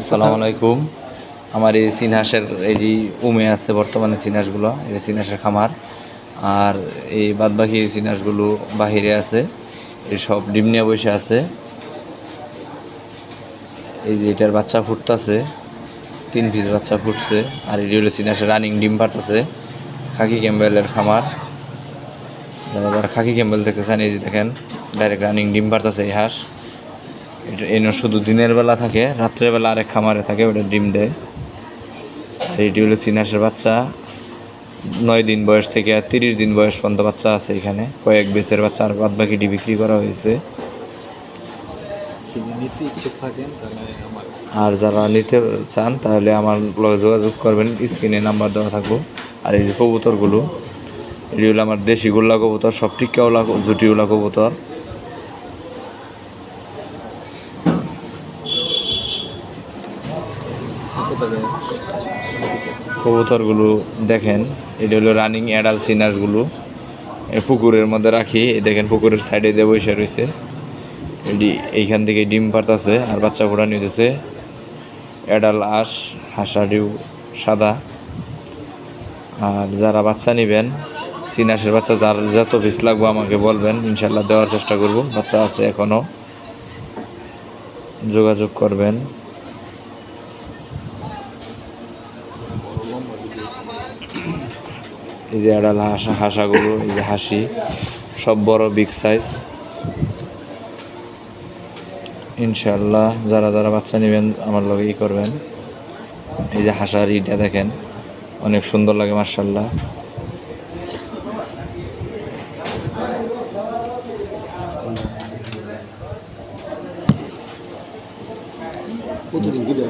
আসসালামু আলাইকুম। আমার এই চিনহাঁসের এই যে উমে আছে বর্তমানে চিনহাঁসগুলো, এই চিনহাঁসের খামার। আর এই বাদবাকি চিনহাঁসগুলো বাহিরে আছে, এই সব ডিম নিয়ে বসে আছে। এই যে এটার বাচ্চা ফুটতেছে, 3 পিস বাচ্চা ফুটছে। আর এটি হলো চিনহাঁসের রানিং ডিম পারতেছে। খাকি ক্যাম্বেলের খামার, যারা খাকি ক্যাম্বেল দেখতে চান, এই যে দেখেন ডাইরেক্ট রানিং ডিম পারতেছে এই হাঁস। এটা এনে শুধু দিনের বেলা থাকে, রাত্রের বেলা আরেক খামারে থাকে, ওটা ডিম দেয়। আর এটি হলো চিনহাঁসের বাচ্চা, 9 দিন বয়স থেকে আর 30 দিন বয়স পর্যন্ত বাচ্চা আছে এখানে। কয়েক বেচের বাচ্চা আর বাদ বাকিটি বিক্রি করা হয়েছে। আর যারা নিতে চান তাহলে আমার লগে যোগাযোগ করবেন, স্ক্রিনে নাম্বার দেওয়া থাকবো। আর এই যে কবুতরগুলো, এটি হলো আমার দেশি গোল্লা কবুতর, সব টিক্কাওয়ালা জুটিওয়ালা কবুতর। কবুতরগুলো দেখেন, এটা হলো রানিং অ্যাডাল্ট চিনহাঁসগুলো। পুকুরের মধ্যে রাখি, দেখেন পুকুরের সাইডে দিয়ে বসে রয়েছে। এটি এইখান থেকে ডিম পারতেছে আর বাচ্চা ফোটা নিতেছে। অ্যাডাল্ট হাঁসাডিও সাদা। আর যারা বাচ্চা নেবেন, চিনহাঁসের বাচ্চা যার যত পিস লাগবে আমাকে বলবেন, ইনশাল্লাহ দেওয়ার চেষ্টা করব। বাচ্চা আছে এখনও, যোগাযোগ করবেন। এই যে অ্যাডাল হাঁসাগুলো, এই যে হাসি সব বড় বিগ সাইজ। ইনশাল্লাহ যারা যারা বাচ্চা নেবেন আমার লগে ই করবেন। এই যে হাঁসার ইটা দেখেন, অনেক সুন্দর লাগে মাশাআল্লাহ। কতদিন ভিডিও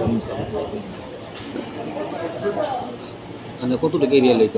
কতটুকু এরিয়া লাইক